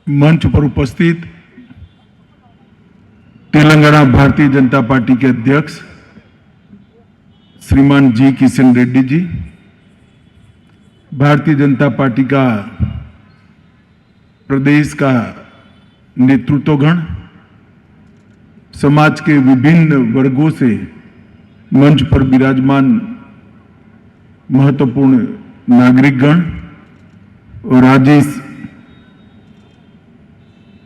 मंच पर उपस्थित तेलंगाना भारतीय जनता पार्टी के अध्यक्ष श्रीमान जी किशन रेड्डी जी, भारतीय जनता पार्टी का प्रदेश का नेतृत्वगण, समाज के विभिन्न वर्गों से मंच पर विराजमान महत्वपूर्ण नागरिकगण और आज इस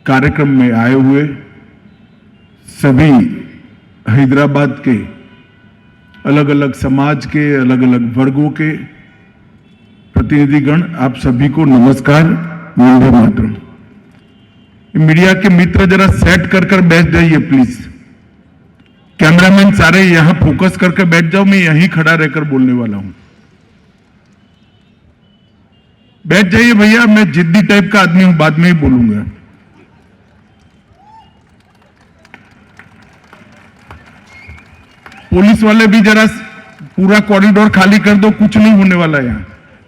कार्यक्रम में आए हुए सभी हैदराबाद के अलग अलग समाज के अलग अलग वर्गों के प्रतिनिधिगण, आप सभी को नमस्कार, वंदे मातरम। मीडिया के मित्र जरा सेट कर बैठ जाइए प्लीज। कैमरामैन सारे यहां फोकस करके बैठ जाओ, मैं यहीं खड़ा रहकर बोलने वाला हूं। बैठ जाइए भैया, मैं जिद्दी टाइप का आदमी हूं, बाद में ही बोलूंगा। पुलिस वाले भी जरा पूरा कॉरिडोर खाली कर दो, कुछ नहीं होने वाला है यहां।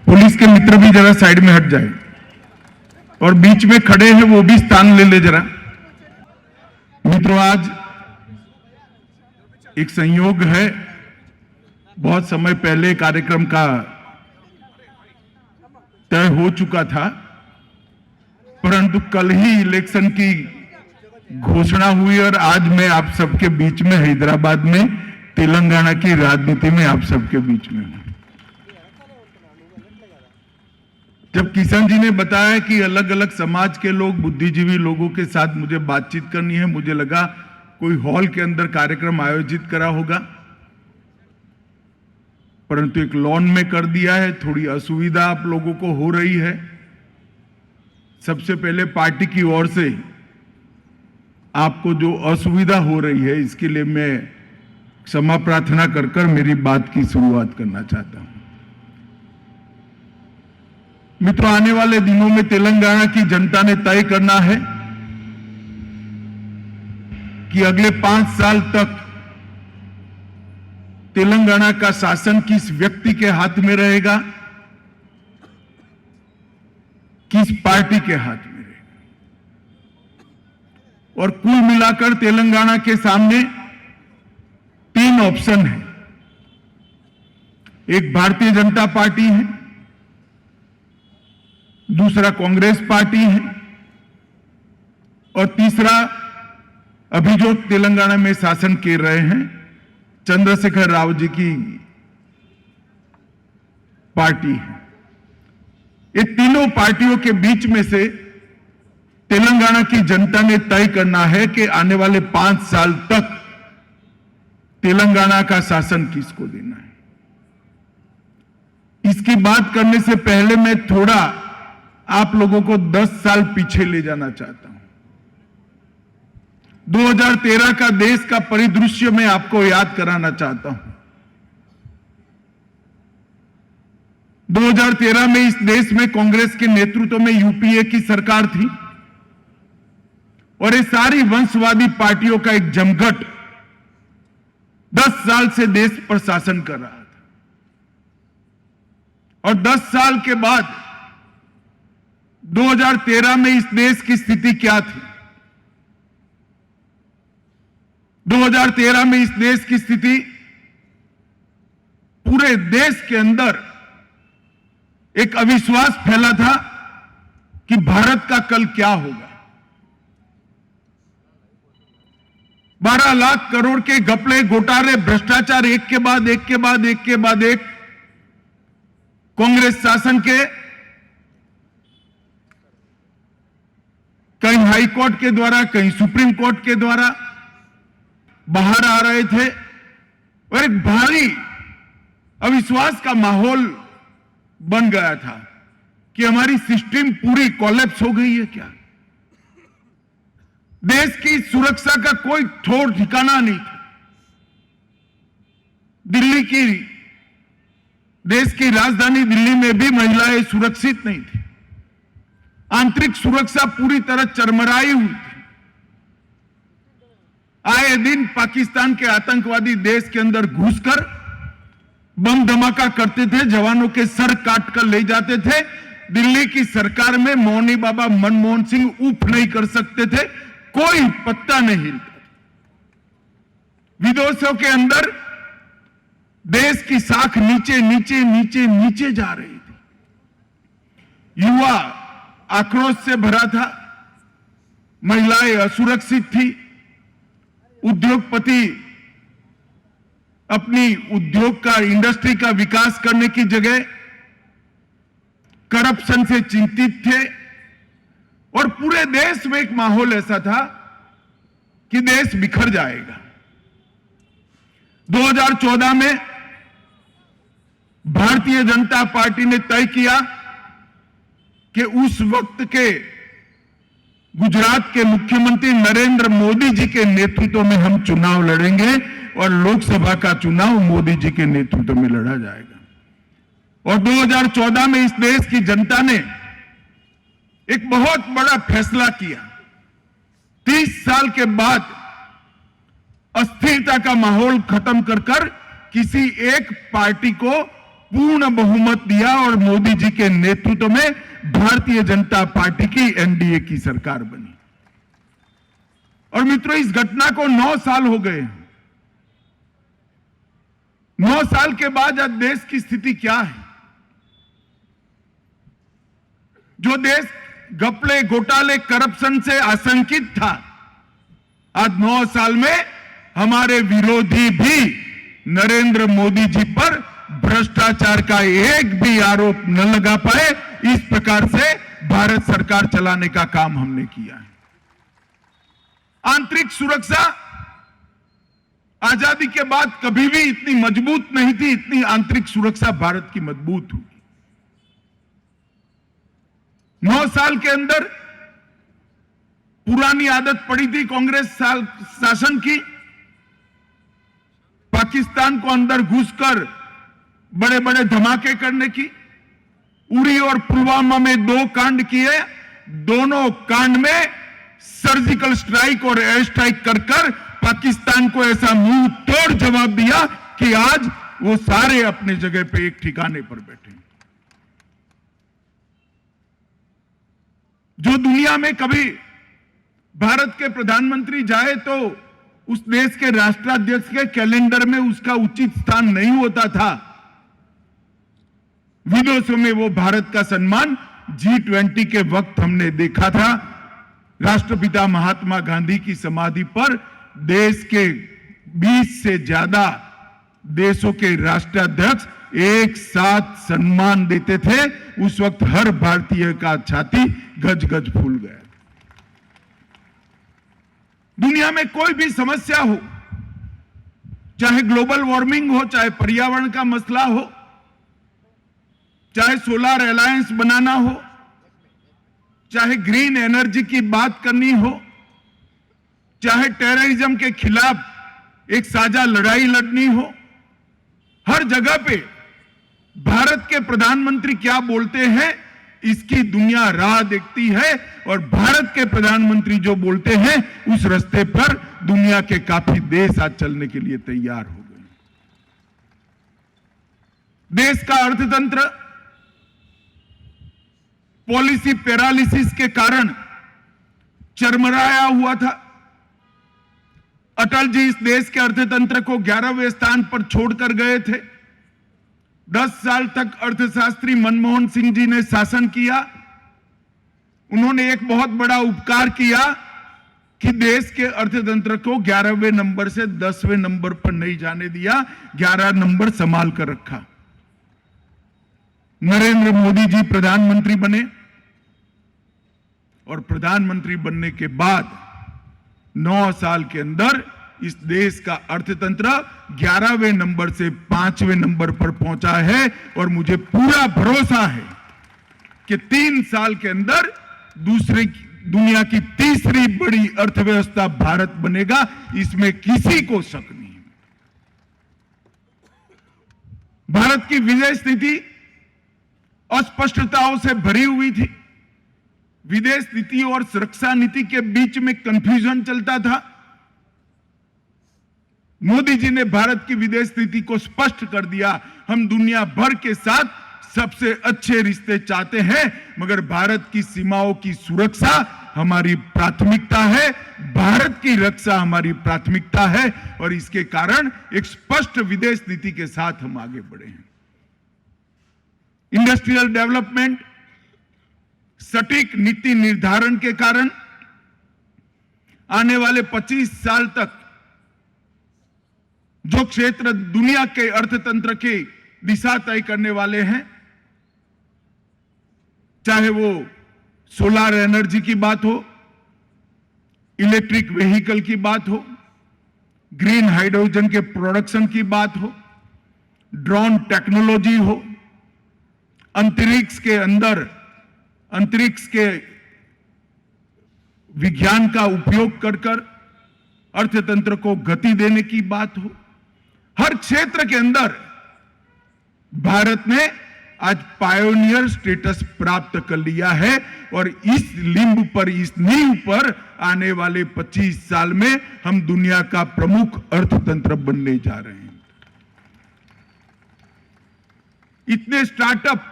पुलिस के मित्र भी जरा साइड में हट जाए और बीच में खड़े हैं वो भी स्थान ले ले जरा। मित्रों, आज एक संयोग है, बहुत समय पहले कार्यक्रम का तय हो चुका था, परंतु कल ही इलेक्शन की घोषणा हुई और आज मैं आप सबके बीच में हैदराबाद में तेलंगाना की राजनीति में आप सबके बीच में हूं। जब किशन जी ने बताया कि अलग अलग समाज के लोग, बुद्धिजीवी लोगों के साथ मुझे बातचीत करनी है, मुझे लगा कोई हॉल के अंदर कार्यक्रम आयोजित करा होगा, परंतु एक लॉन में कर दिया है। थोड़ी असुविधा आप लोगों को हो रही है। सबसे पहले पार्टी की ओर से आपको जो असुविधा हो रही है, इसके लिए मैं क्षमा प्रार्थना कर मेरी बात की शुरुआत करना चाहता हूं। मित्रों, आने वाले दिनों में तेलंगाना की जनता ने तय करना है कि अगले 5 साल तक तेलंगाना का शासन किस व्यक्ति के हाथ में रहेगा, किस पार्टी के हाथ में रहेगा। और कुल मिलाकर तेलंगाना के सामने 3 ऑप्शन है। एक भारतीय जनता पार्टी है, दूसरा कांग्रेस पार्टी है और तीसरा अभी जो तेलंगाना में शासन कर रहे हैं चंद्रशेखर राव जी की पार्टी है। ये तीनों पार्टियों के बीच में से तेलंगाना की जनता ने तय करना है कि आने वाले 5 साल तक तेलंगाना का शासन किसको देना है। इसकी बात करने से पहले मैं थोड़ा आप लोगों को 10 साल पीछे ले जाना चाहता हूं। 2013 का देश का परिदृश्य मैं आपको याद कराना चाहता हूं। 2013 में इस देश में कांग्रेस के नेतृत्व में यूपीए की सरकार थी और ये सारी वंशवादी पार्टियों का एक जमघट 10 साल से देश पर शासन कर रहा था। और 10 साल के बाद 2013 में इस देश की स्थिति क्या थी? 2013 में इस देश की स्थिति, पूरे देश के अंदर एक अविश्वास फैला था कि भारत का कल क्या होगा। 12 लाख करोड़ के घपले, घोटाले, भ्रष्टाचार एक के बाद एक कांग्रेस शासन के कहीं हाई कोर्ट के द्वारा, कहीं सुप्रीम कोर्ट के द्वारा बाहर आ रहे थे और एक भारी अविश्वास का माहौल बन गया था कि हमारी सिस्टम पूरी कोलैप्स हो गई है क्या। देश की सुरक्षा का कोई ठोर ठिकाना नहीं था। दिल्ली की, देश की राजधानी दिल्ली में भी महिलाएं सुरक्षित नहीं थी। आंतरिक सुरक्षा पूरी तरह चरमराई हुई थी। आए दिन पाकिस्तान के आतंकवादी देश के अंदर घुसकर बम धमाका करते थे, जवानों के सर काट कर ले जाते थे दिल्ली की सरकार में मौनी बाबा मनमोहन सिंह उफ नहीं कर सकते थे, कोई पत्ता नहीं हिलता। विदेशों के अंदर देश की साख नीचे नीचे नीचे नीचे जा रही थी। युवा आक्रोश से भरा था, महिलाएं असुरक्षित थी, उद्योगपति अपनी उद्योग का, इंडस्ट्री का विकास करने की जगह करप्शन से चिंतित थे और पूरे देश में एक माहौल ऐसा था कि देश बिखर जाएगा। 2014 में भारतीय जनता पार्टी ने तय किया कि उस वक्त के गुजरात के मुख्यमंत्री नरेंद्र मोदी जी के नेतृत्व में हम चुनाव लड़ेंगे और लोकसभा का चुनाव मोदी जी के नेतृत्व में लड़ा जाएगा। और 2014 में इस देश की जनता ने एक बहुत बड़ा फैसला किया। 30 साल के बाद अस्थिरता का माहौल खत्म कर किसी एक पार्टी को पूर्ण बहुमत दिया और मोदी जी के नेतृत्व में भारतीय जनता पार्टी की एनडीए की सरकार बनी। और मित्रों, इस घटना को 9 साल हो गए। 9 साल के बाद आज देश की स्थिति क्या है? जो देश घपले, घोटाले, करप्शन से आशंकित था, आज 9 साल में हमारे विरोधी भी नरेंद्र मोदी जी पर भ्रष्टाचार का एक भी आरोप न लगा पाए। इस प्रकार से भारत सरकार चलाने का काम हमने किया है। आंतरिक सुरक्षा आजादी के बाद कभी भी इतनी मजबूत नहीं थी, इतनी आंतरिक सुरक्षा भारत की मजबूत हुई। 9 साल के अंदर पुरानी आदत पड़ी थी कांग्रेस शासन की, पाकिस्तान को अंदर घुसकर बड़े बड़े धमाके करने की। उरी और पुलवामा में 2 कांड किए, दोनों कांड में सर्जिकल स्ट्राइक और एयर स्ट्राइक कर पाकिस्तान को ऐसा मुंह तोड़ जवाब दिया कि आज वो सारे अपने जगह पे एक ठिकाने पर बैठे। जो दुनिया में कभी भारत के प्रधानमंत्री जाए तो उस देश के राष्ट्राध्यक्ष के कैलेंडर में उसका उचित स्थान नहीं होता था। विदेशों में वो भारत का सम्मान G20 के वक्त हमने देखा था। राष्ट्रपिता महात्मा गांधी की समाधि पर देश के 20 से ज्यादा देशों के राष्ट्राध्यक्ष एक साथ सम्मान देते थे। उस वक्त हर भारतीय का छाती गज गज फूल गया। दुनिया में कोई भी समस्या हो, चाहे ग्लोबल वार्मिंग हो, चाहे पर्यावरण का मसला हो, चाहे सोलर अलायंस बनाना हो, चाहे ग्रीन एनर्जी की बात करनी हो, चाहे टेररिज्म के खिलाफ एक साझा लड़ाई लड़नी हो, हर जगह पे भारत के प्रधानमंत्री क्या बोलते हैं इसकी दुनिया राह देखती है। और भारत के प्रधानमंत्री जो बोलते हैं उस रास्ते पर दुनिया के काफी देश आज चलने के लिए तैयार हो गए। देश का अर्थतंत्र पॉलिसी पैरालिसिस के कारण चरमराया हुआ था। अटल जी इस देश के अर्थतंत्र को 11वें स्थान पर छोड़कर गए थे। 10 साल तक अर्थशास्त्री मनमोहन सिंह जी ने शासन किया। उन्होंने एक बहुत बड़ा उपकार किया कि देश के अर्थतंत्र को 11वें नंबर से 10वें नंबर पर नहीं जाने दिया, 11 नंबर संभाल कर रखा। नरेंद्र मोदी जी प्रधानमंत्री बने और प्रधानमंत्री बनने के बाद 9 साल के अंदर इस देश का अर्थतंत्र 11वें नंबर से 5वें नंबर पर पहुंचा है। और मुझे पूरा भरोसा है कि 3 साल के अंदर दुनिया की तीसरी बड़ी अर्थव्यवस्था भारत बनेगा, इसमें किसी को शक नहीं। भारत की विदेश नीति अस्पष्टताओं से भरी हुई थी। विदेश नीति और सुरक्षा नीति के बीच में कंफ्यूजन चलता था। मोदी जी ने भारत की विदेश नीति को स्पष्ट कर दिया। हम दुनिया भर के साथ सबसे अच्छे रिश्ते चाहते हैं, मगर भारत की सीमाओं की सुरक्षा हमारी प्राथमिकता है, भारत की रक्षा हमारी प्राथमिकता है और इसके कारण एक स्पष्ट विदेश नीति के साथ हम आगे बढ़े हैं। इंडस्ट्रियल डेवलपमेंट, सटीक नीति निर्धारण के कारण आने वाले 25 साल तक जो क्षेत्र दुनिया के अर्थतंत्र की दिशा तय करने वाले हैं, चाहे वो सोलर एनर्जी की बात हो, इलेक्ट्रिक व्हीकल की बात हो, ग्रीन हाइड्रोजन के प्रोडक्शन की बात हो, ड्रोन टेक्नोलॉजी हो, अंतरिक्ष के विज्ञान का उपयोग कर अर्थतंत्र को गति देने की बात हो, हर क्षेत्र के अंदर भारत ने आज पायोनियर स्टेटस प्राप्त कर लिया है और इस लिंब पर, इस नींव पर आने वाले 25 साल में हम दुनिया का प्रमुख अर्थतंत्र बनने जा रहे हैं। इतने स्टार्टअप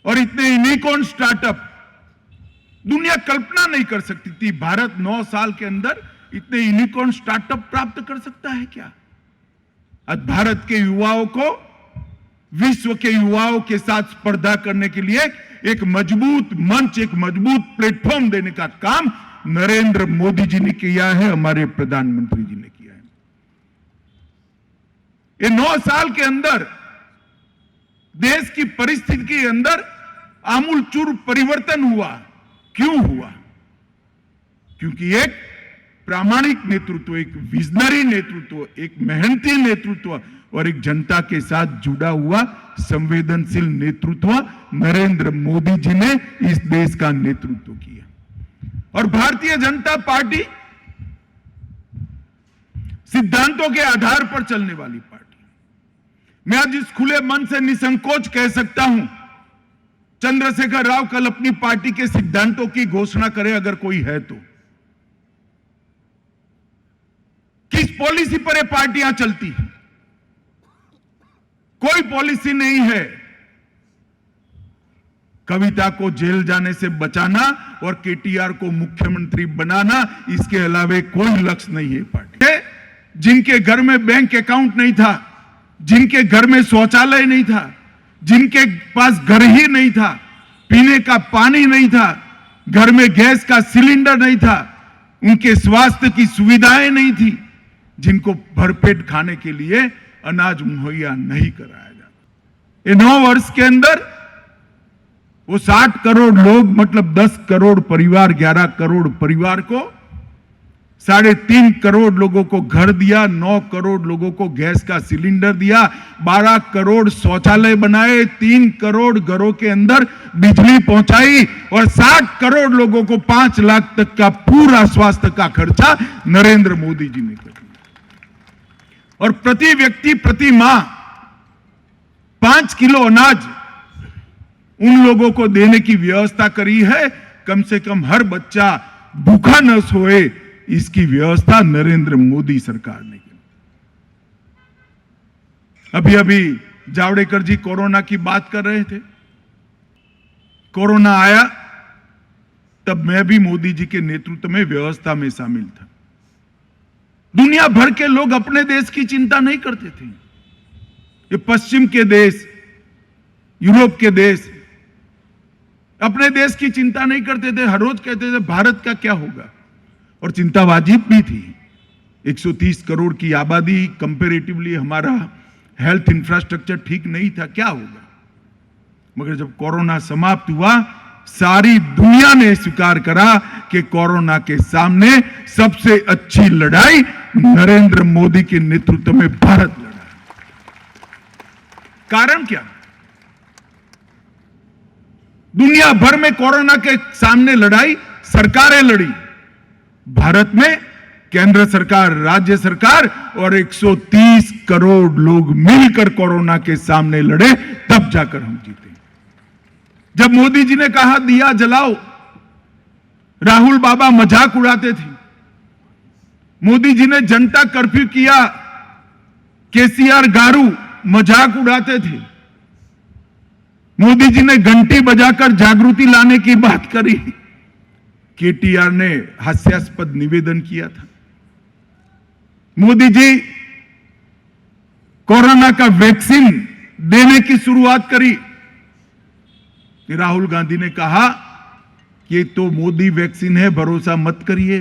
और इतने यूनिकॉर्न स्टार्टअप दुनिया कल्पना नहीं कर सकती थी। भारत 9 साल के अंदर इतने यूनिकॉर्न स्टार्टअप प्राप्त कर सकता है क्या? आज भारत के युवाओं को विश्व के युवाओं के साथ स्पर्धा करने के लिए एक मजबूत मंच, एक मजबूत प्लेटफॉर्म देने का काम नरेंद्र मोदी जी ने किया है, हमारे प्रधानमंत्री जी ने किया है। ये 9 साल के अंदर देश की परिस्थिति के अंदर आमूलचूल परिवर्तन हुआ। क्यों हुआ? क्योंकि एक प्रामाणिक नेतृत्व, एक विजनरी नेतृत्व, एक मेहनती नेतृत्व और एक जनता के साथ जुड़ा हुआ संवेदनशील नेतृत्व नरेंद्र मोदी जी ने इस देश का नेतृत्व किया। और भारतीय जनता पार्टी सिद्धांतों के आधार पर चलने वाली पार्टी। मैं आज इस खुले मन से निसंकोच कह सकता हूं, चंद्रशेखर राव कल अपनी पार्टी के सिद्धांतों की घोषणा करे अगर कोई है तो। किस पॉलिसी पर ये पार्टियां चलती हैं? कोई पॉलिसी नहीं है। कविता को जेल जाने से बचाना और केटीआर को मुख्यमंत्री बनाना, इसके अलावा कोई लक्ष्य नहीं है पार्टी। जिनके घर में बैंक अकाउंट नहीं था, जिनके घर में शौचालय नहीं था, जिनके पास घर ही नहीं था, पीने का पानी नहीं था, घर में गैस का सिलेंडर नहीं था, उनके स्वास्थ्य की सुविधाएं नहीं थी, जिनको भरपेट खाने के लिए अनाज मुहैया नहीं कराया जाता। ये 9 वर्ष के अंदर वो 60 करोड़ लोग, मतलब 10 करोड़ परिवार, 11 करोड़ परिवार को 3.5 करोड़ लोगों को घर दिया, 9 करोड़ लोगों को गैस का सिलेंडर दिया, 12 करोड़ शौचालय बनाए, 3 करोड़ घरों के अंदर बिजली पहुंचाई और 60 करोड़ लोगों को 5 लाख तक का पूरा स्वास्थ्य का खर्चा नरेंद्र मोदी जी ने कर दिया। और प्रति व्यक्ति प्रति माह 5 किलो अनाज उन लोगों को देने की व्यवस्था करी है। कम से कम हर बच्चा भूखा न सोए, इसकी व्यवस्था नरेंद्र मोदी सरकार ने की। अभी अभी जावड़ेकर जी कोरोना की बात कर रहे थे। कोरोना आया तब मैं भी मोदी जी के नेतृत्व में व्यवस्था में शामिल था। दुनिया भर के लोग अपने देश की चिंता नहीं करते थे। ये पश्चिम के देश, यूरोप के देश अपने देश की चिंता नहीं करते थे। हर रोज कहते थे भारत का क्या होगा, और चिंता वाजिब भी थी। 130 करोड़ की आबादी, कंपैरेटिवली हमारा हेल्थ इंफ्रास्ट्रक्चर ठीक नहीं था, क्या होगा। मगर जब कोरोना समाप्त हुआ, सारी दुनिया ने स्वीकार करा कि कोरोना के सामने सबसे अच्छी लड़ाई नरेंद्र मोदी के नेतृत्व में भारत लड़ा। कारण क्या? दुनिया भर में कोरोना के सामने लड़ाई सरकारें लड़ी, भारत में केंद्र सरकार, राज्य सरकार और 130 करोड़ लोग मिलकर कोरोना के सामने लड़े, तब जाकर हम जीते। जब मोदी जी ने कहा दिया जलाओ, राहुल बाबा मजाक उड़ाते थे। मोदी जी ने जनता कर्फ्यू किया, केसीआर गारू मजाक उड़ाते थे। मोदी जी ने घंटी बजाकर जागृति लाने की बात करी, केटीआर ने हास्यास्पद निवेदन किया था। मोदी जी कोरोना का वैक्सीन देने की शुरुआत करी, राहुल गांधी ने कहा कि तो मोदी वैक्सीन है, भरोसा मत करिए।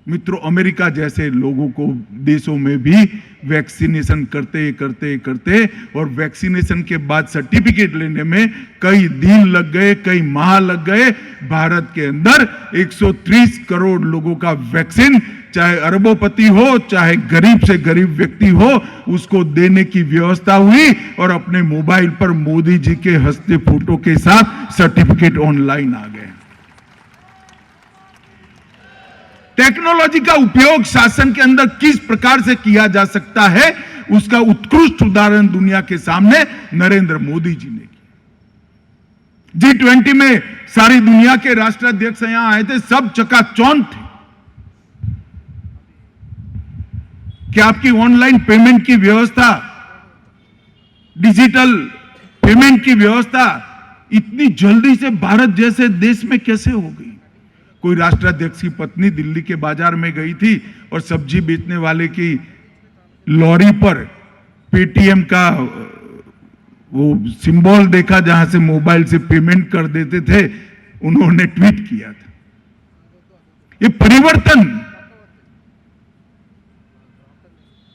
मित्रों, अमेरिका जैसे लोगों को देशों में भी वैक्सीनेशन करते करते करते और वैक्सीनेशन के बाद सर्टिफिकेट लेने में कई दिन लग गए, कई माह लग गए। भारत के अंदर 130 करोड़ लोगों का वैक्सीन, चाहे अरबोपति हो चाहे गरीब से गरीब व्यक्ति हो, उसको देने की व्यवस्था हुई और अपने मोबाइल पर मोदी जी के हंसते फोटो के साथ सर्टिफिकेट ऑनलाइन आ गए। टेक्नोलॉजी का उपयोग शासन के अंदर किस प्रकार से किया जा सकता है, उसका उत्कृष्ट उदाहरण दुनिया के सामने नरेंद्र मोदी जी ने किया। G20 में सारी दुनिया के राष्ट्राध्यक्ष यहां आए थे, सब चकाचौंध थे कि आपकी ऑनलाइन पेमेंट की व्यवस्था, डिजिटल पेमेंट की व्यवस्था इतनी जल्दी से भारत जैसे देश में कैसे हो गई। कोई राष्ट्राध्यक्ष की पत्नी दिल्ली के बाजार में गई थी और सब्जी बेचने वाले की लॉरी पर पेटीएम का वो सिंबल देखा जहां से मोबाइल से पेमेंट कर देते थे। उन्होंने ट्वीट किया था। ये परिवर्तन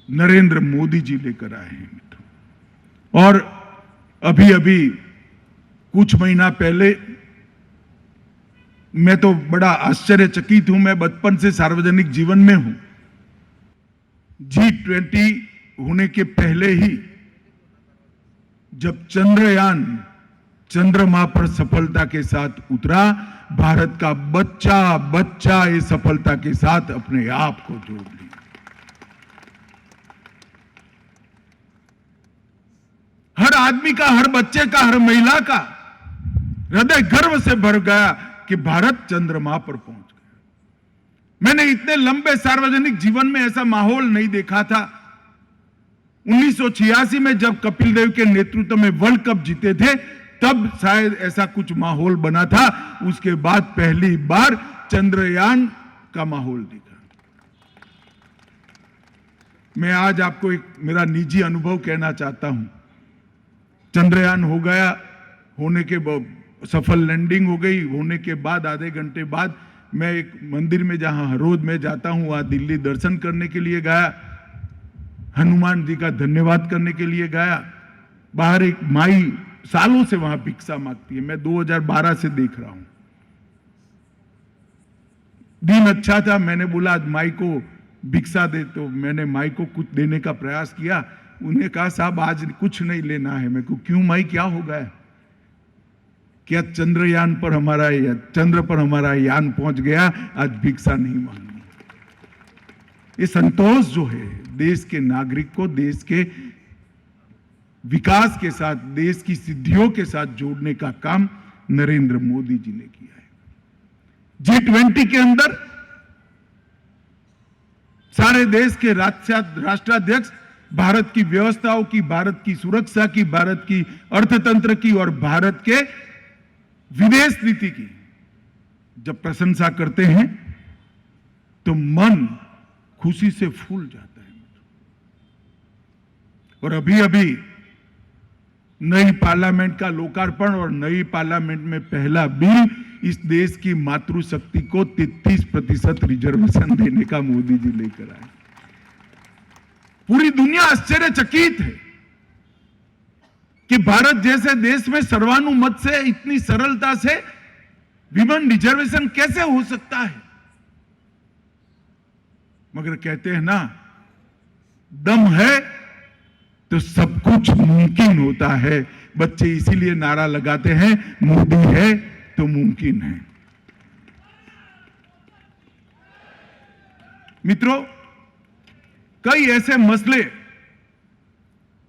नरेंद्र मोदी जी लेकर आए हैं मित्रों। और अभी अभी कुछ महीना पहले, मैं तो बड़ा आश्चर्यचकित हूं, मैं बचपन से सार्वजनिक जीवन में हूं। G20 होने के पहले ही जब चंद्रयान चंद्रमा पर सफलता के साथ उतरा, भारत का बच्चा इस सफलता के साथ अपने आप को जोड़ लिया। हर आदमी का, हर बच्चे का, हर महिला का हृदय गर्व से भर गया कि भारत चंद्रमा पर पहुंच गया। मैंने इतने लंबे सार्वजनिक जीवन में ऐसा माहौल नहीं देखा था। 1986 में जब कपिल देव के नेतृत्व में वर्ल्ड कप जीते थे, तब शायद ऐसा कुछ माहौल बना था। उसके बाद पहली बार चंद्रयान का माहौल दिखा। मैं आज आपको एक मेरा निजी अनुभव कहना चाहता हूं। चंद्रयान हो गया, होने के सफल लैंडिंग हो गई, होने के बाद आधे घंटे बाद मैं एक मंदिर में जहां हर रोज मैं जाता हूं, वहां दिल्ली दर्शन करने के लिए गया, हनुमान जी का धन्यवाद करने के लिए गया। बाहर एक माई सालों से वहां भिक्षा मांगती है, मैं 2012 से देख रहा हूं। दिन अच्छा था, मैंने बोला आज माई को भिक्षा दे, तो मैंने माई को कुछ देने का प्रयास किया। उन्हें कहा साहब आज कुछ नहीं लेना है। मैं को क्यों माई, क्या हो गया? क्या चंद्रयान पर हमारा, चंद्र पर हमारा यान पहुंच गया, आज भिक्षा नहीं मांगनी। ये संतोष जो है देश के नागरिक को देश के विकास के साथ, देश की सिद्धियों के साथ जोड़ने का काम नरेंद्र मोदी जी ने किया है। G20 के अंदर सारे देश के राष्ट्राध्यक्ष भारत की व्यवस्थाओं की, भारत की सुरक्षा की, भारत की अर्थतंत्र की और भारत के विदेश नीति की जब प्रशंसा करते हैं तो मन खुशी से फूल जाता है। और अभी अभी नई पार्लियामेंट का लोकार्पण और नई पार्लियामेंट में पहला बिल इस देश की मातृशक्ति को 33% रिजर्वेशन देने का मोदी जी लेकर आए। पूरी दुनिया आश्चर्यचकित है कि भारत जैसे देश में सर्वानुमत से, इतनी सरलता से विमेन रिजर्वेशन कैसे हो सकता है। मगर कहते हैं ना, दम है तो सब कुछ मुमकिन होता है। बच्चे इसीलिए नारा लगाते हैं, मोदी है तो मुमकिन है। मित्रों, कई ऐसे मसले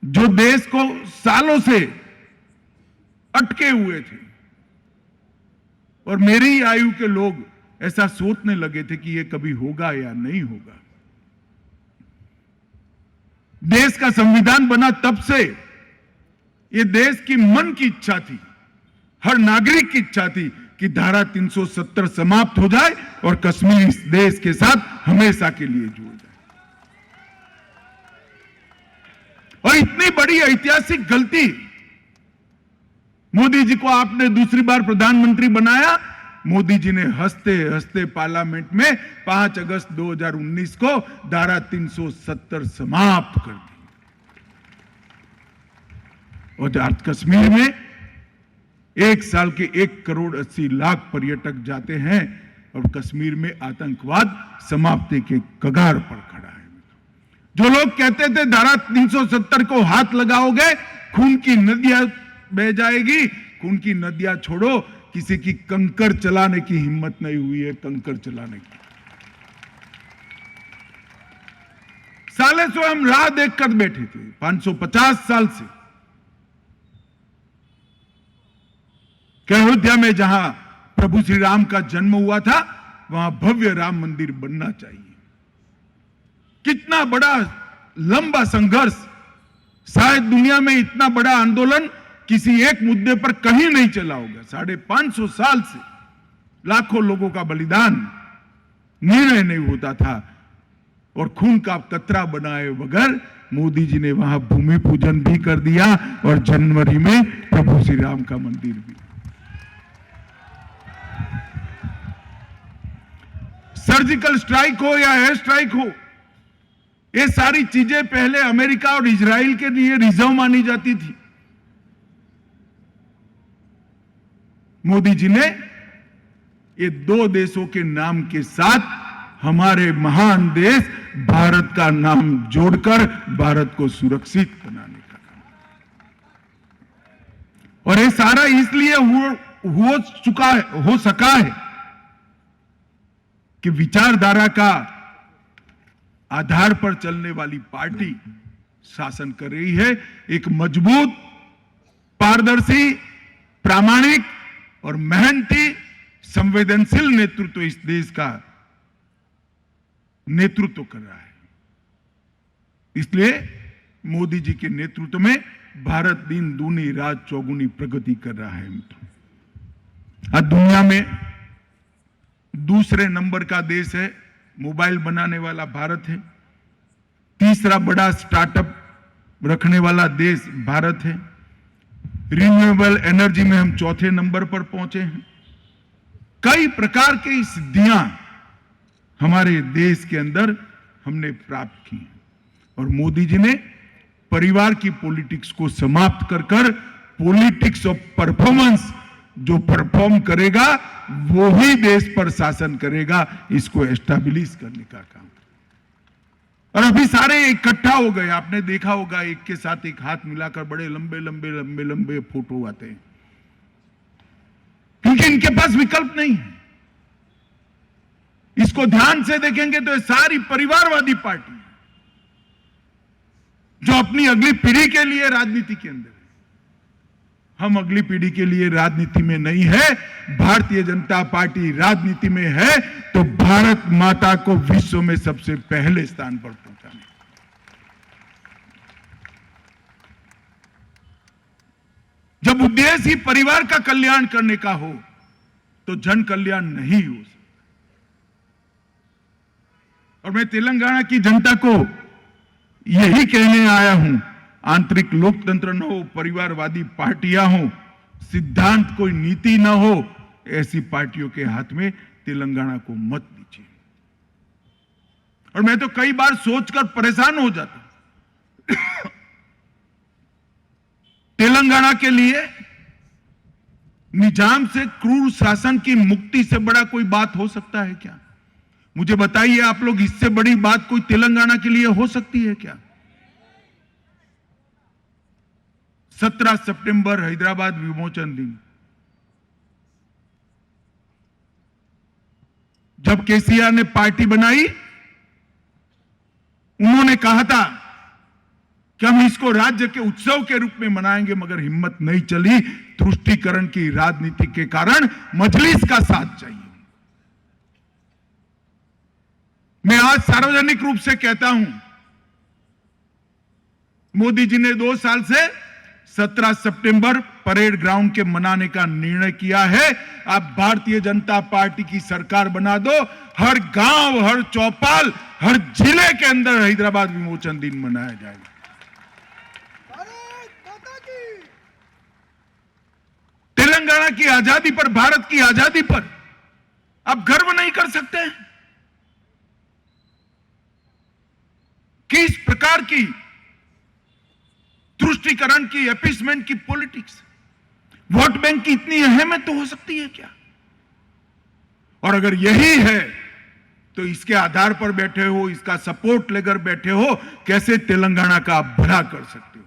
जो देश को सालों से अटके हुए थे और मेरी आयु के लोग ऐसा सोचने लगे थे कि यह कभी होगा या नहीं होगा। देश का संविधान बना तब से ये देश की मन की इच्छा थी, हर नागरिक की इच्छा थी कि धारा 370 समाप्त हो जाए और कश्मीर इस देश के साथ हमेशा के लिए जुड़ जाए। और इतनी बड़ी ऐतिहासिक गलती, मोदी जी को आपने दूसरी बार प्रधानमंत्री बनाया, मोदी जी ने हंसते हंसते पार्लियामेंट में 5 अगस्त 2019 को धारा 370 समाप्त कर दी। और कश्मीर में एक साल के 1,80,00,000 पर्यटक जाते हैं और कश्मीर में आतंकवाद समाप्ति के कगार पर खड़ा है। जो लोग कहते थे धारा 370 को हाथ लगाओगे खून की नदियां बह जाएगी, खून की नदियां छोड़ो, किसी की कंकर चलाने की हिम्मत नहीं हुई है, कंकर चलाने की। साले सो हम राह देखकर बैठे थे 550 साल से कि अयोध्या में जहां प्रभु श्री राम का जन्म हुआ था वहां भव्य राम मंदिर बनना चाहिए। कितना बड़ा लंबा संघर्ष, शायद दुनिया में इतना बड़ा आंदोलन किसी एक मुद्दे पर कहीं नहीं चला होगा। 550 साल से लाखों लोगों का बलिदान, निर्णय नहीं होता था और खून का कतरा बनाए बगैर मोदी जी ने वहां भूमि पूजन भी कर दिया और जनवरी में प्रभु श्री राम का मंदिर भी। सर्जिकल स्ट्राइक हो या एयर स्ट्राइक हो, ये सारी चीजें पहले अमेरिका और इजराइल के लिए रिजर्व मानी जाती थी। मोदी जी ने ये 2 देशों के नाम के साथ हमारे महान देश भारत का नाम जोड़कर भारत को सुरक्षित बनाने का काम, और ये सारा इसलिए हो सका है कि विचारधारा का आधार पर चलने वाली पार्टी शासन कर रही है। एक मजबूत, पारदर्शी, प्रामाणिक और मेहनती, संवेदनशील नेतृत्व इस देश का नेतृत्व कर रहा है। इसलिए मोदी जी के नेतृत्व में भारत दिन दूनी रात चौगुनी प्रगति कर रहा है। आज दुनिया में दूसरे नंबर का देश है, मोबाइल बनाने वाला भारत है। तीसरा बड़ा स्टार्टअप रखने वाला देश भारत है। रिन्यूएबल एनर्जी में हम चौथे नंबर पर पहुंचे हैं। कई प्रकार की सिद्धियां हमारे देश के अंदर हमने प्राप्त की हैं और मोदी जी ने परिवार की पॉलिटिक्स को समाप्त कर कर पॉलिटिक्स ऑफ परफॉर्मेंस, जो परफॉर्म करेगा वो ही देश पर शासन करेगा, इसको एस्टैब्लिश करने का काम। और अभी सारे इकट्ठा हो गए, आपने देखा होगा एक के साथ एक हाथ मिलाकर बड़े लंबे लंबे लंबे लंबे फोटो आते हैं, क्योंकि इनके पास विकल्प नहीं है। इसको ध्यान से देखेंगे तो ये सारी परिवारवादी पार्टी जो अपनी अगली पीढ़ी के लिए राजनीति के अंदर है। हम अगली पीढ़ी के लिए राजनीति में नहीं है, भारतीय जनता पार्टी राजनीति में है तो भारत माता को विश्व में सबसे पहले स्थान पर पहुंचाने। जब उद्देश्य ही परिवार का कल्याण करने का हो तो जन कल्याण नहीं हो सकता। और मैं तेलंगाना की जनता को यही कहने आया हूं, आंतरिक लोकतंत्र न हो, परिवारवादी पार्टियां हो, सिद्धांत कोई नीति न हो, ऐसी पार्टियों के हाथ में तेलंगाना को मत दीजिए। और मैं तो कई बार सोचकर परेशान हो जाता हूं तेलंगाना के लिए निजाम से, क्रूर शासन की मुक्ति से बड़ा कोई बात हो सकता है क्या? मुझे बताइए आप लोग, इससे बड़ी बात कोई तेलंगाना के लिए हो सकती है क्या? 17 सितंबर हैदराबाद विमोचन दिन, जब केसीआर ने पार्टी बनाई, उन्होंने कहा था कि हम इसको राज्य के उत्सव के रूप में मनाएंगे, मगर हिम्मत नहीं चली। तुष्टीकरण की राजनीति के कारण मजलिस का साथ चाहिए। मैं आज सार्वजनिक रूप से कहता हूं, मोदी जी ने 2 साल से 17 सितंबर परेड ग्राउंड के मनाने का निर्णय किया है। आप भारतीय जनता पार्टी की सरकार बना दो, हर गांव, हर चौपाल, हर जिले के अंदर हैदराबाद विमोचन दिन मनाया जाएगा। तेलंगाना की आजादी पर, भारत की आजादी पर आप गर्व नहीं कर सकते? किस प्रकार की तुष्टीकरण की, अपीसमेंट की पॉलिटिक्स, वोट बैंक की इतनी अहमियत तो हो सकती है क्या? और अगर यही है तो इसके आधार पर बैठे हो, इसका सपोर्ट लेकर बैठे हो, कैसे तेलंगाना का आप भला कर सकते हो?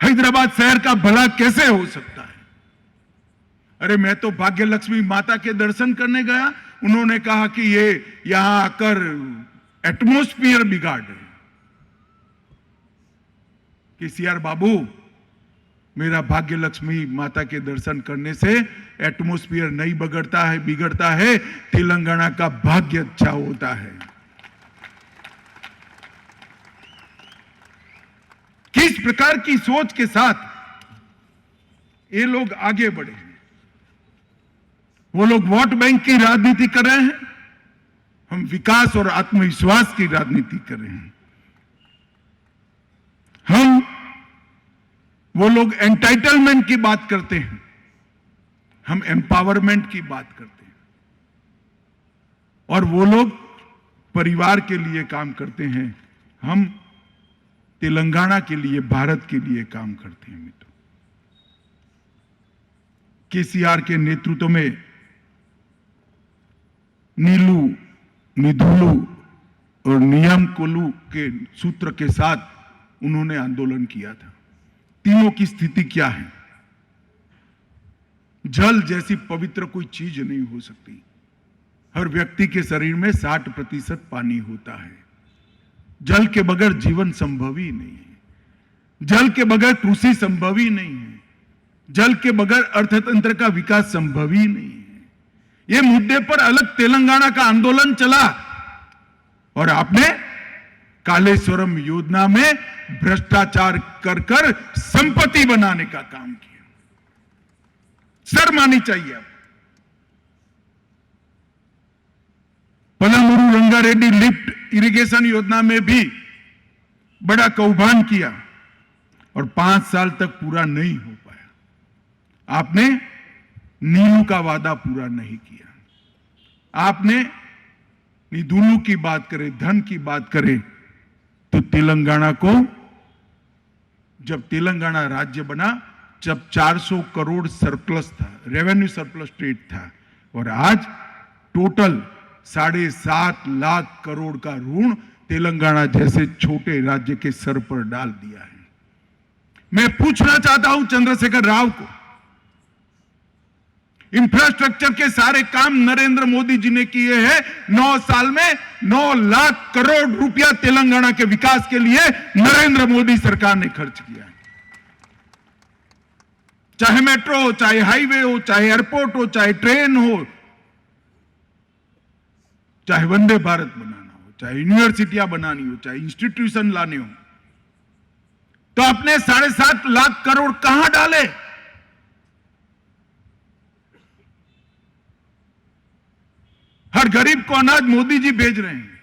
हैदराबाद शहर का भला कैसे हो सकता है? अरे मैं तो भाग्य लक्ष्मी माता के दर्शन करने गया, उन्होंने कहा कि ये यहां आकर एटमॉस्फेयर बिगाड़ रहे। केसीआर बाबू, मेरा भाग्य लक्ष्मी माता के दर्शन करने से एटमॉस्फेयर नहीं बिगड़ता है, तेलंगाना का भाग्य अच्छा होता है। किस प्रकार की सोच के साथ ये लोग आगे बढ़े हैं? वो लोग वोट बैंक की राजनीति कर रहे हैं, हम विकास और आत्मविश्वास की राजनीति कर रहे हैं। वो लोग एंटाइटलमेंट की बात करते हैं, हम एम्पावरमेंट की बात करते हैं। और वो लोग परिवार के लिए काम करते हैं, हम तेलंगाना के लिए, भारत के लिए काम करते हैं। मित्रों, केसीआर के नेतृत्व में नीलू, निधुलू और नियम कोलू के सूत्र के साथ उन्होंने आंदोलन किया था। तीनों की स्थिति क्या है? जल जैसी पवित्र कोई चीज नहीं हो सकती। हर व्यक्ति के शरीर में 60% पानी होता है। जल के बगैर जीवन संभव ही नहीं है। जल के बगैर कृषि संभव ही नहीं है। जल के बगैर अर्थतंत्र का विकास संभव ही नहीं है। ये मुद्दे पर अलग तेलंगाना का आंदोलन चला और आपने कालेश्वरम योजना में भ्रष्टाचार कर संपत्ति बनाने का काम किया। शर्म आनी चाहिए आपको। पलामुरु रंगारेड्डी लिफ्ट इरिगेशन योजना में भी बड़ा कौभांड किया और 5 साल तक पूरा नहीं हो पाया। आपने नीलू का वादा पूरा नहीं किया। आपने निधुलू की बात करें, धन की बात करें, तो तेलंगाना को, जब तेलंगाना राज्य बना, जब 400 करोड़ सरप्लस था, रेवेन्यू सरप्लस स्टेट था, और आज टोटल 7.5 लाख करोड़ का ऋण तेलंगाना जैसे छोटे राज्य के सर पर डाल दिया है। मैं पूछना चाहता हूं चंद्रशेखर राव को, इंफ्रास्ट्रक्चर के सारे काम नरेंद्र मोदी जी ने किए हैं। 9 साल में 9 लाख करोड़ रुपया तेलंगाना के विकास के लिए नरेंद्र मोदी सरकार ने खर्च किया है। चाहे मेट्रो हो, चाहे हाईवे हो, चाहे एयरपोर्ट हो, चाहे ट्रेन हो, चाहे वंदे भारत बनाना हो, चाहे यूनिवर्सिटियां बनानी हो, चाहे इंस्टीट्यूशन लाने हो, तो आपने 7.5 लाख करोड़ कहां डाले? हर गरीब को अनाज मोदी जी भेज रहे हैं।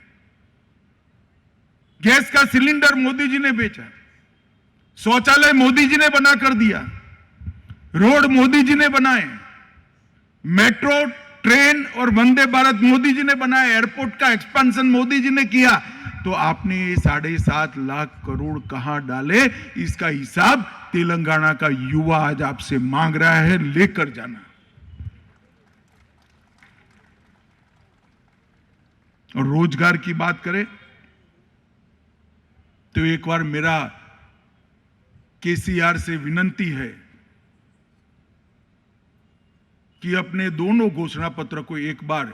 गैस का सिलेंडर मोदी जी ने बेचा, शौचालय मोदी जी ने बना कर दिया, रोड मोदी जी ने बनाए, मेट्रो, ट्रेन और वंदे भारत मोदी जी ने बनाया, एयरपोर्ट का एक्सपेंशन मोदी जी ने किया। तो आपने 7.5 लाख करोड़ कहां डाले? इसका हिसाब तेलंगाना का युवा आज आपसे मांग रहा है, लेकर जाना। और रोजगार की बात करें तो एक बार मेरा केसीआर से विनंती है कि अपने दोनों घोषणा पत्र को एक बार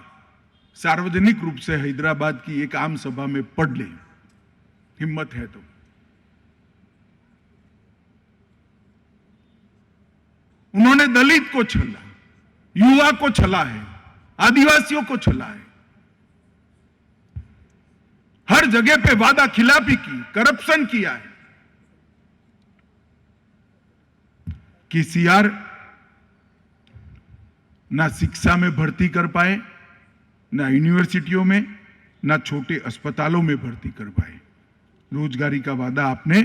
सार्वजनिक रूप से हैदराबाद की एक आम सभा में पढ़ ले, हिम्मत है तो। उन्होंने दलित को छला, युवा को छला है, आदिवासियों को छला है, हर जगह पे वादा खिलाफी की, करप्शन किया है। केसीआर ना शिक्षा में भर्ती कर पाए, ना यूनिवर्सिटियों में, ना छोटे अस्पतालों में भर्ती कर पाए। रोजगारी का वादा आपने,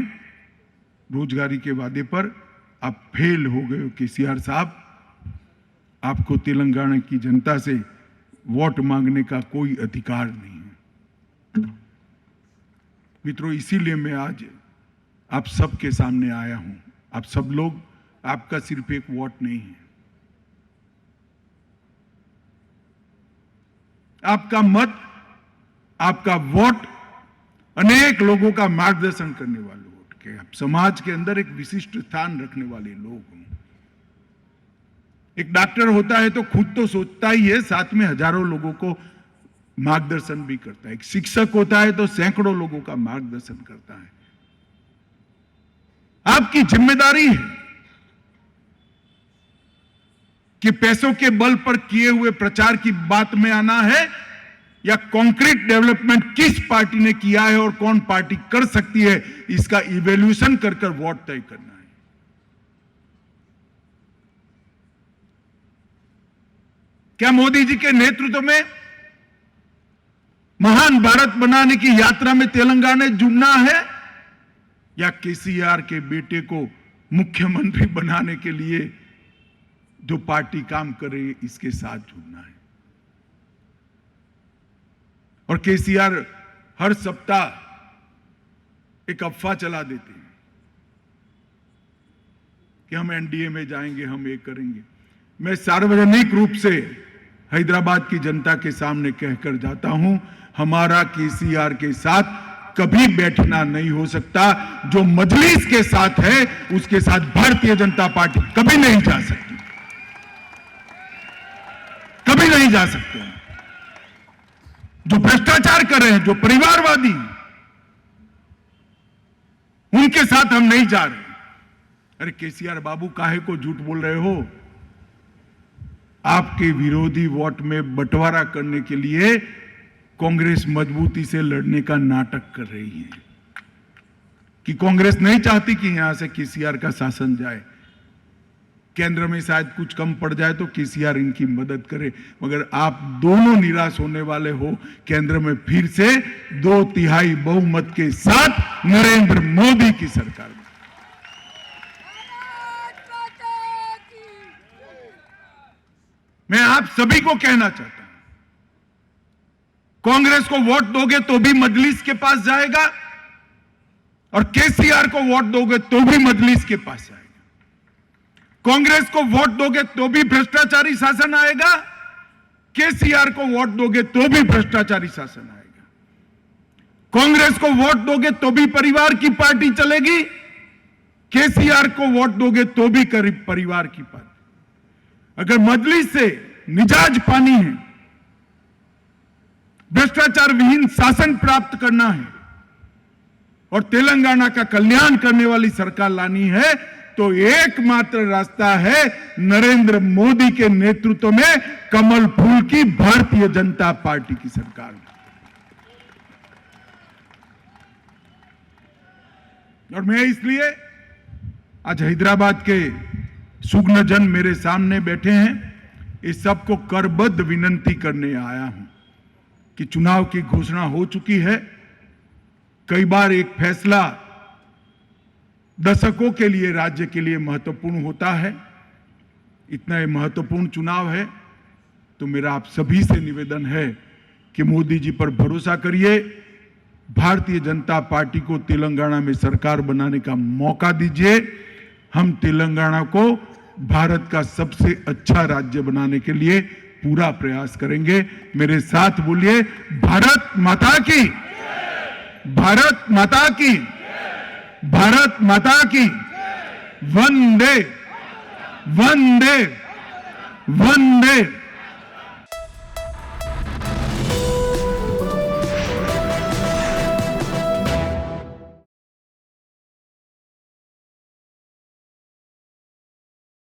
रोजगारी के वादे पर आप फेल हो गए हो केसीआर साहब। आपको तेलंगाना की जनता से वोट मांगने का कोई अधिकार नहीं है। मित्रों, इसीलिए मैं आज आप सबके सामने आया हूं। आप सब लोग, आपका सिर्फ एक वोट नहीं है, आपका मत, आपका वोट अनेक लोगों का मार्गदर्शन करने वाले वोट के, आप समाज के अंदर एक विशिष्ट स्थान रखने वाले लोग हैं। एक डॉक्टर होता है तो खुद तो सोचता ही है, साथ में हजारों लोगों को मार्गदर्शन भी करता है। एक शिक्षक होता है तो सैकड़ों लोगों का मार्गदर्शन करता है। आपकी जिम्मेदारी है कि पैसों के बल पर किए हुए प्रचार की बात में आना है, या कॉन्क्रीट डेवलपमेंट किस पार्टी ने किया है और कौन पार्टी कर सकती है, इसका इवैल्यूएशन कर कर वोट तय करना है। क्या मोदी जी के नेतृत्व में महान भारत बनाने की यात्रा में तेलंगाना जुड़ना है, या केसीआर के बेटे को मुख्यमंत्री बनाने के लिए जो पार्टी काम करे इसके साथ जुड़ना है? और केसीआर हर सप्ताह एक अफवाह चला देते हैं कि हम एनडीए में जाएंगे, हम ये करेंगे। मैं सार्वजनिक रूप से हैदराबाद की जनता के सामने कहकर जाता हूं, हमारा केसीआर के साथ कभी बैठना नहीं हो सकता। जो मजलिस के साथ है उसके साथ भारतीय जनता पार्टी कभी नहीं जा सकती, कभी नहीं जा सकते। जो भ्रष्टाचार कर रहे हैं, जो परिवारवादी, उनके साथ हम नहीं जा रहे। अरे केसीआर बाबू, काहे को झूठ बोल रहे हो? आपके विरोधी वोट में बंटवारा करने के लिए कांग्रेस मजबूती से लड़ने का नाटक कर रही है कि कांग्रेस नहीं चाहती कि यहां से केसीआर का शासन जाए। केंद्र में शायद कुछ कम पड़ जाए तो केसीआर इनकी मदद करे, मगर आप दोनों निराश होने वाले हो। केंद्र में फिर से 2/3 बहुमत के साथ नरेंद्र मोदी की सरकार में। मैं आप सभी को कहना चाहता हूं, कांग्रेस को वोट दोगे तो भी मजलिस के पास जाएगा, और केसीआर को वोट दोगे तो भी मजलिस के पास जाएगा। कांग्रेस को वोट दोगे तो भी भ्रष्टाचारी शासन आएगा, केसीआर को वोट दोगे तो भी भ्रष्टाचारी शासन आएगा। कांग्रेस को वोट दोगे तो भी परिवार की पार्टी चलेगी, केसीआर को वोट दोगे तो भी परिवार की पार्टी। अगर मजलिस से निजाज पानी है, भ्रष्टाचार विहीन शासन प्राप्त करना है और तेलंगाना का कल्याण करने वाली सरकार लानी है, तो एकमात्र रास्ता है नरेंद्र मोदी के नेतृत्व में कमल फूल की भारतीय जनता पार्टी की सरकार। और मैं इसलिए आज हैदराबाद के सुग्न जन मेरे सामने बैठे हैं, इस सबको करबद्ध विनंती करने आया हूं कि चुनाव की घोषणा हो चुकी है। कई बार एक फैसला दशकों के लिए, राज्य के लिए महत्वपूर्ण होता है। इतना महत्वपूर्ण चुनाव है, तो मेरा आप सभी से निवेदन है कि मोदी जी पर भरोसा करिए, भारतीय जनता पार्टी को तेलंगाना में सरकार बनाने का मौका दीजिए। हम तेलंगाना को भारत का सबसे अच्छा राज्य बनाने के लिए पूरा प्रयास करेंगे। मेरे साथ बोलिए, भारत माता की, भारत माता की, भारत माता की, वंदे वंदे वंदे।